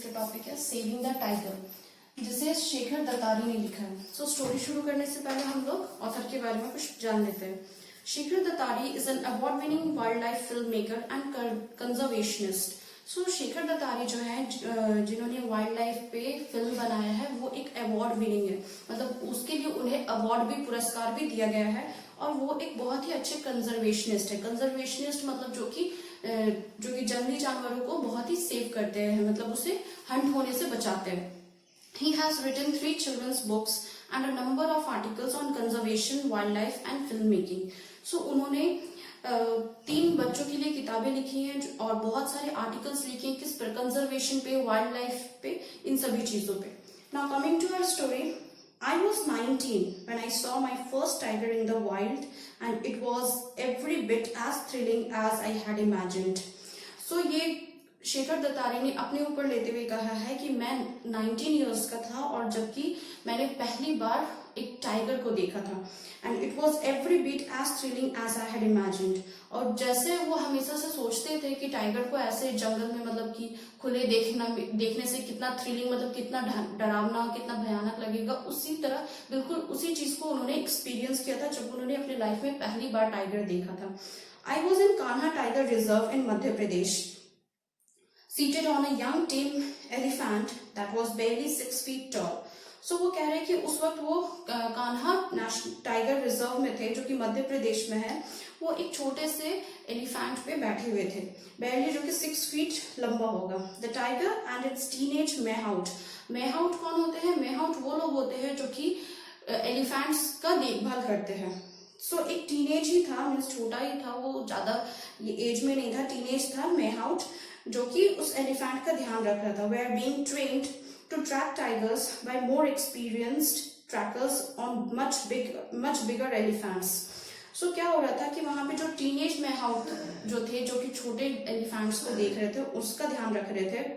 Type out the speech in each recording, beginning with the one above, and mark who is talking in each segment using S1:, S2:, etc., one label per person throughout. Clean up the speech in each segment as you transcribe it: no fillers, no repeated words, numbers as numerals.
S1: जिसका टॉपिक है saving the tiger, जिसे शेखर दत्तारी ने लिखा है। सो स्टोरी शुरू करने से पहले हम लोग ऑथर के बारे में कुछ जान लेते हैं। Shekhar Dattatri is an award winning wild life film maker and conservationist. So Shekhar Dattatri जो है, जिन्होंने वाइल्ड लाइफ पे फिल्म बनाया है, वो एक अवार्ड विनिंग है, मतलब उसके लिए उन्हें अवार्ड भी, पुरस्कार भी दिया गया है। और वो एक बहुत ही अच्छे कंजर्वेशनिस्ट है। कंजर्वेशनिस्ट मतलब जो कि जंगली जानवरों को बहुत ही सेव करते हैं, मतलब उसे हंट होने से बचाते हैं। He has written 3 children's books and a number of articles on conservation, wildlife and filmmaking. So उन्होंने 3 बच्चों के लिए किताबें लिखी हैं और बहुत सारे आर्टिकल्स लिखे हैं, किस पर, कंजर्वेशन पे, वाइल्ड लाइफ पे, इन सभी चीजों पे। Now coming to our story, I was 19 when I saw my first tiger in the wild and it was every bit as thrilling as I had imagined. So ये शेखर दत्तारी ने अपने ऊपर लेते हुए कहा है कि मैं 19 इयर्स का था और जबकि मैंने पहली बार एक टाइगर को देखा था, and it was every bit as thrilling as I had imagined. और जैसे वो हमेशा से सोचते थे कि टाइगर को ऐसे जंगल में, मतलब कि खुले देखने से कितना थ्रिलिंग, मतलब कितना डरावना, कितना भयानक लगेगा, उसी तरह बिल्कुल उसी चीज को उन्होंने एक्सपीरियंस किया था जब उन्होंने अपनी लाइफ में पहली बार टाइगर देखा था। I was in Kanha tiger reserve in Madhya Pradesh, seated on a young tame elephant that was barely 6 feet tall. So वो कह रहे हैं कि उस वक्त वो कान्हा टाइगर रिजर्व में थे, जो कि मध्य प्रदेश में है। वो एक छोटे से एलिफेंट पे बैठे हुए थे, बैरली, जो कि 6 फीट लंबा होगा। The tiger and its teenage mahout. Mahout कौन होते हैं? मेहाउट वो लोग होते हैं जो कि एलिफेंट्स का देखभाल करते हैं। सो एक टीनेज ही था, मीन्स छोटा ही था, वो ज्यादा ये एज में नहीं था, टीनेज था मेहाउट, जो कि उस एलिफेंट का ध्यान रख रहा था। We are being trained to track tigers by more experienced trackers on much bigger elephants. So क्या हो रहा था कि वहां पे जो टीनेज मेहाउट जो थे, जो कि छोटे एलिफेंट्स को देख रहे थे, उसका ध्यान रख रहे थे,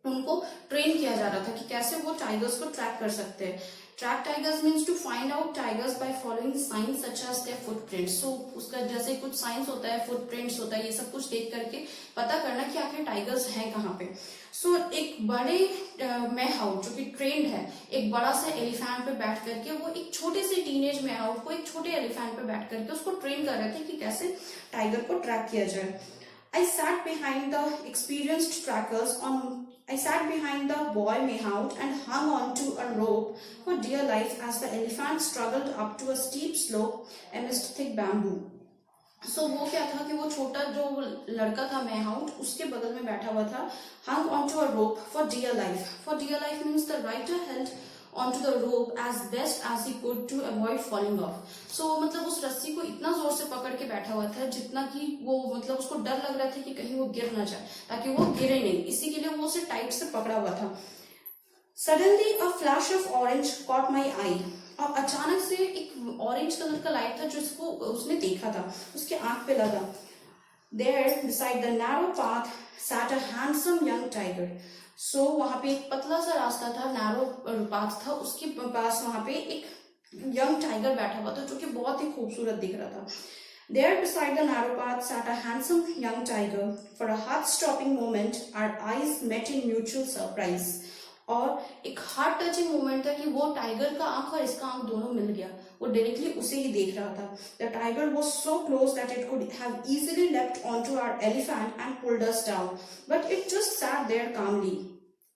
S1: उनको ट्रेन किया जा रहा था कि कैसे वो टाइगर्स को ट्रैक कर सकते हैं। Track tigers means to find out tigers by following science such as their footprints. So उसका जैसे कुछ साइंस होता है, फुटप्रिंट्स होता है, ये सब कुछ देख करके पता करना कि आखिर टाइगर्स हैं कहाँ पे। सो एक बड़े मेहाउट जो कि ट्रेंड है, एक बड़ा सा एलिफेंट पे बैठ करके वो एक छोटे से टीनेज मेहाउट को एक छोटे एलिफेंट पे बैठ करके उसको ट्रेन कर रहे थे कि कैसे टाइगर को ट्रैक किया जाए। I sat behind the boy mehaut and hung onto a rope for dear life as the elephant struggled up to a steep slope amidst thick bamboo. So वो क्या था कि वो छोटा जो लड़का था मेहाउट, उसके बगल में बैठा हुआ था, hung onto a rope for dear life. For dear life means the writer held onto the rope as best as he could to avoid falling off. So मतलब उस रस्सी को इतना जोर से पकड़ के बैठा हुआ था जितना कि वो, मतलब उसको डर लग रहा था कि कहीं वो गिर ना जाए, ताकि वो गिरे नहीं, इसी के लिए वो उसे टाइट से पकड़ा हुआ था। Suddenly a flash of orange caught my eye. और अचानक से एक ऑरेंज कलर का लाइट था जिसको उसने देखा था, उसके आंख पे लगा। There beside the narrow path sat a handsome young tiger. सो वहां पे एक पतला सा रास्ता था, नैरो पाथ था, उसके पास वहां पे एक यंग टाइगर बैठा हुआ था जो कि बहुत ही खूबसूरत दिख रहा था। There beside the narrow path sat a handsome young tiger. For a heart-stopping moment, our eyes met in mutual surprise. और एक हार्ट टचिंग मोमेंट था कि वो टाइगर का आंख और इसका आंख दोनों मिल गया, वो डायरेक्टली उसे ही देख रहा था। The tiger was so close that it could have easily leapt onto our elephant and pulled us down, but it just sat there calmly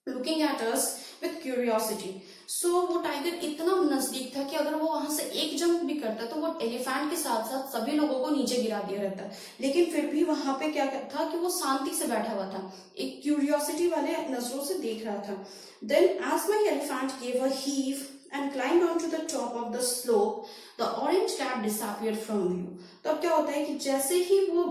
S1: looking at us with curiosity. So वो tiger इतना नजदीक था कि अगर वो वहां से एक जंप भी करता तो वो एलिफेंट के साथ साथ सभी लोगों को नीचे गिरा दिया रहता, लेकिन फिर भी वहां पे क्या था कि वो शांति से बैठा हुआ था, एक क्यूरियोसिटी वाले नजरों से देख रहा था। Then as my elephant gave a heave and climbed onto the top of the slope, the orange cat disappeared from view. तो अब क्या होता है कि जैसे ही वो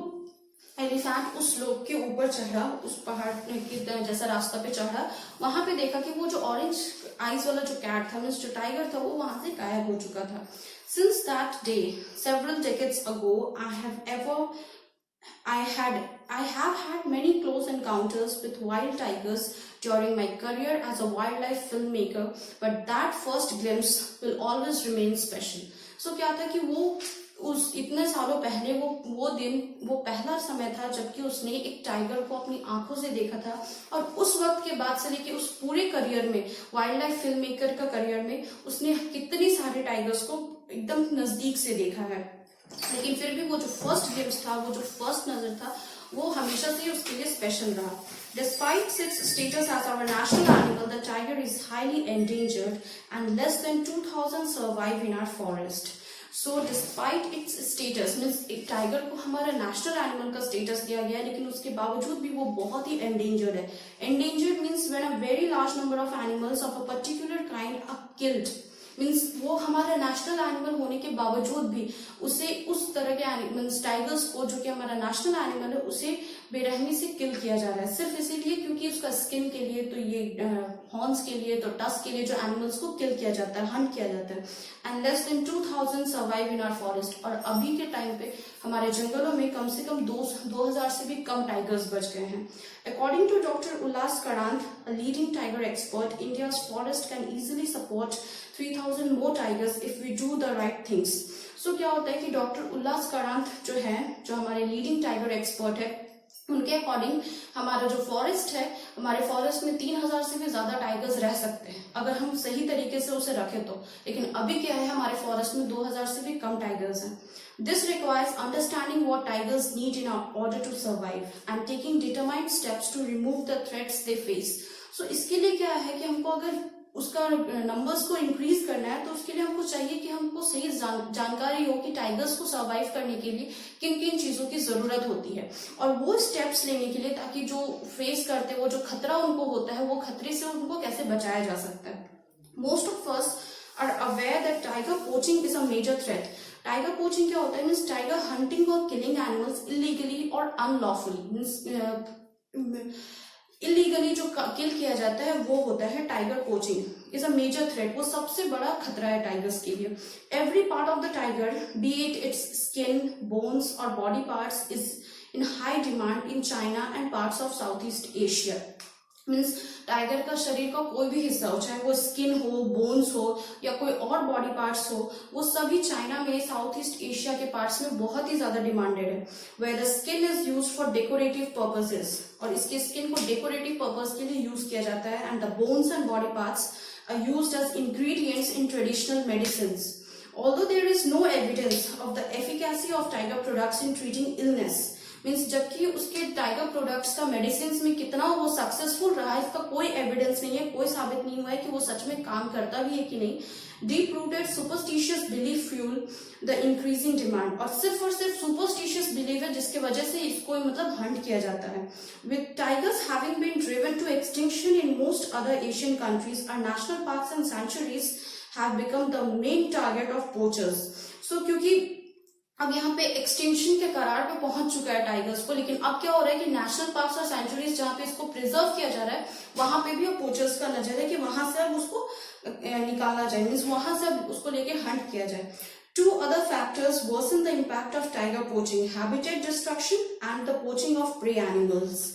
S1: एलिफेंट उस स्लोप के ऊपर चढ़ा, उस पहाड़ के जैसा रास्ता पे चढ़ा, वहां पे देखा कि वो जो ऑरेंज आइज वाला जो कैट था, मीन्स जो टाइगर था, वो वहां से गायब हो चुका था। Since that day, several decades ago, I have had many close encounters with wild tigers during my career as a wildlife filmmaker, but that first glimpse will always remain special. So क्या था कि वो उस इतने सालों पहले वो दिन, वो पहला समय था जबकि उसने एक टाइगर को अपनी आंखों से देखा था। और उस वक्त के बाद से लेके उस पूरे करियर में, वाइल्ड लाइफ फिल्म मेकर का करियर में, उसने कितनी सारे टाइगर्स को एकदम नजदीक से देखा है। लेकिन फिर भी वो जो फर्स्ट ग्लिम्स था, वो जो फर्स्ट नजर था, वो हमेशा से उसके लिए स्पेशल रहा। Despite its status as our national animal, the tiger is highly endangered and less than 2000 survive in our forest. So despite its status, means एक टाइगर को हमारा नेशनल एनिमल का स्टेटस दिया गया है, लेकिन उसके बावजूद भी वो बहुत ही एंडेंजर्ड है। Endangered means when a very large number of animals of a particular kind are killed, means वो हमारा नेशनल एनिमल होने के बावजूद भी उसे, उस तरह के एनिमल्स, टाइगर्स को जो कि हमारा नेशनल एनिमल है, उसे बेरहमी से किल किया जा रहा है, सिर्फ इसीलिए क्योंकि उसका स्किन के लिए, तो ये हॉर्न्स के लिए, तो टस्क के लिए जो एनिमल्स को किल किया जाता है, हंट किया जाता है। And less than 2000 survive in our forest. और अभी के टाइम पे हमारे जंगलों में कम से कम 2000 से भी कम टाइगर्स बच गए हैं। According to Dr. Ullas Karanth, a leading tiger expert, India's forest can easily support 3000 more tigers if we do the right things. So क्या होता है कि डॉक्टर उल्लास कारांत जो है, जो हमारे लीडिंग टाइगर एक्सपर्ट है, उनके अकॉर्डिंग हमारा जो फॉरेस्ट है, हमारे फॉरेस्ट में 3000 से भी ज्यादा टाइगर्स रह सकते हैं अगर हम सही तरीके से उसे रखें तो। लेकिन अभी क्या है, हमारे फॉरेस्ट में 2000 से भी कम टाइगर्स हैं। This requires understanding what tigers need in order to survive and taking determined steps to remove the threats they face. So इसके लिए क्या है कि हमको अगर उसका नंबर्स को इंक्रीज करना है, तो उसके लिए हमको चाहिए कि हमको सही जानकारी हो कि टाइगर्स को सर्वाइव करने के लिए किन किन चीजों की जरूरत होती है, और वो स्टेप्स लेने के लिए, ताकि जो फेस करते हैं, वो जो खतरा उनको होता है, वो खतरे से उनको कैसे बचाया जा सकता है। Most of us are aware that tiger poaching is a major threat. Tiger poaching क्या होता है, मीन्स टाइगर हंटिंग और किलिंग एनिमल्स इलीगली और अनलॉफुली, मीन्स इलीगली जो किल किया जाता है वो होता है tiger poaching. Is a major threat, वो सबसे बड़ा खतरा है टाइगर्स के लिए। Every part of the tiger, be it its skin, bones और body parts, is in high demand in China and parts of south east Asia. Means tiger का शरीर का कोई भी हिस्सा हो, चाहे वो स्किन हो, बोन्स हो या कोई और बॉडी पार्ट्स हो, वो सभी चाइना में, साउथ ईस्ट एशिया के पार्ट्स में बहुत ही ज्यादा डिमांडेड है। Where the skin is used for decorative purposes, और इसके स्किन को डेकोरेटिव पर्पस के लिए यूज किया जाता है। And the bones and body parts are used as ingredients in traditional medicines. Although there is no evidence of the efficacy of tiger products in treating illness, means जबकि उसके tiger products का medicine में कितना वो successful रहा है, इसका कोई एविडेंस नहीं है, कोई साबित नहीं हुआ है कि वो सच में काम करता भी है कि नहीं। Deep rooted superstitious belief fuel the increasing demand, और सिर्फ सुपरस्टिशियस बिलीफ है जिसके वजह से इसको मतलब हंट किया जाता है। With tigers having been driven to extinction in most other Asian countries, our national parks and sanctuaries have become the main target of poachers. So क्योंकि अब यहाँ पे एक्सटेंशन के करार पे पहुंच चुका है टाइगर्स को, लेकिन अब क्या हो रहा है कि नेशनल पार्क्स और सेंचुरीज जहाँ पे इसको प्रिजर्व किया जा रहा है, वहां पे भी अब पोचर्स का नजर है कि वहां से अब उसको निकाला जाए, मीन्स वहां से अब उसको लेके हंट किया जाए। Two other factors worsen the impact of tiger poaching: habitat destruction and the poaching of prey animals.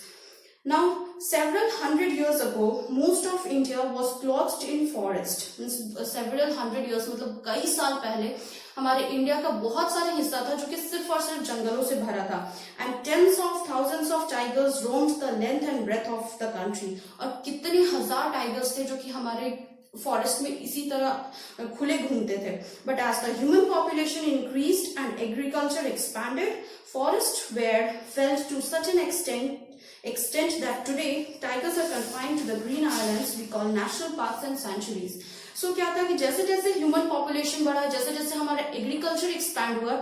S1: Now, several hundred years ago, most of India was clothed in forest. Means several hundred years, मतलब कई साल पहले हमारे India का बहुत सारा हिस्सा था जो कि सिर्फ और सिर्फ जंगलों से भरा था। And tens of thousands of tigers roamed the length and breadth of the country, और कितने हजार टाइगर्स थे जो कि हमारे फॉरेस्ट में इसी तरह खुले घूमते थे। But as the human population increased and agriculture expanded, forest were felled to such an extent that today tigers are confined to the green islands we call national parks and sanctuaries. So क्या था कि जैसे जैसे human population बढ़ा, जैसे जैसे हमारा agriculture expand हुआ,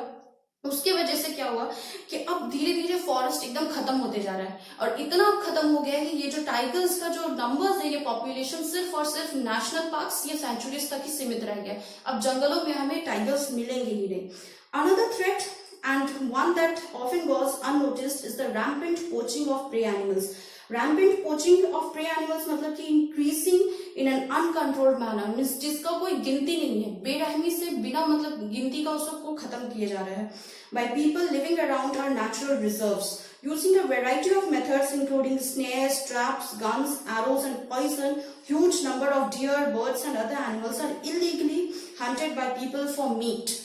S1: उसके वजह से क्या हुआ कि अब धीरे धीरे फॉरेस्ट एकदम खत्म होते जा रहा है, और इतना खत्म हो गया है कि ये जो टाइगर्स का जो नंबर्स है, ये पॉपुलेशन सिर्फ और सिर्फ नेशनल पार्क्स या सेंचुरीज तक ही सीमित रह गया। अब जंगलों में हमें टाइगर्स मिलेंगे ही नहीं। Another threat and one that often goes unnoticed is the rampant poaching of prey animals. Rampant poaching of prey animals मतलब कि increasing in an uncontrolled manner, means जिसका कोई गिनती नहीं है, बेरहमी से बिना मतलब गिनती का उसको खत्म किया जा रहा है। By people living around our natural reserves, using a variety of methods including snares, traps, guns, arrows and poison, huge number of deer, birds and other animals are illegally hunted by people for meat.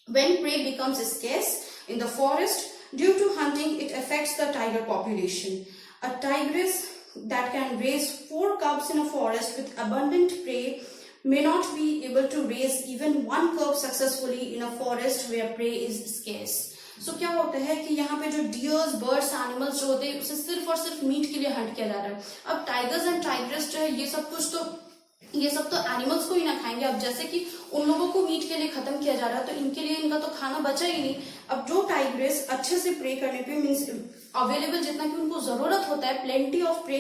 S1: When prey becomes scarce in the forest due to hunting, it affects the tiger population. A tigress that can raise 4 cubs in a forest with abundant prey may not be able to raise even 1 cub successfully in a forest where prey is scarce. So क्या होता है कि यहाँ पे जो dears, birds, animals जो होते हैं उसे सिर्फ और सिर्फ मीट के लिए हंट किया जा रहा है. अब टाइगर्स एंड टाइग्रेस जो है ये सब तो एनिमल्स को ही ना खाएंगे. अब जैसे कि उन लोगों को मीट के लिए खत्म किया जा रहा है तो इनके लिए इनका तो खाना बचा ही नहीं. अब जो टाइग्रेस अच्छे से प्रे करने पे मीन्स अवेलेबल जितना कि उनको जरूरत होता है प्लेंटी ऑफ प्रे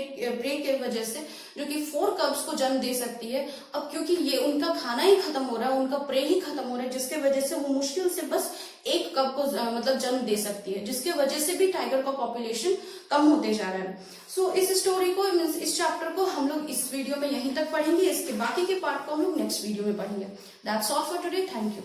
S1: के वजह से जो कि 4 कब्स को जन्म दे सकती है. अब क्योंकि ये उनका खाना ही खत्म हो रहा है, उनका प्रे ही खत्म हो रहा है, जिसके वजह से वो मुश्किल से बस 1 कब को मतलब जन्म दे सकती है, जिसके वजह से भी टाइगर का पॉपुलेशन कम होते जा रहा है. सो इस स्टोरी को मीन्स इस चैप्टर को हम लोग इस वीडियो में यहीं तक पढ़ेंगे. इसके बाकी के पार्ट को हम लोग नेक्स्ट वीडियो में पढ़ेंगे. That's all for today. Thank you.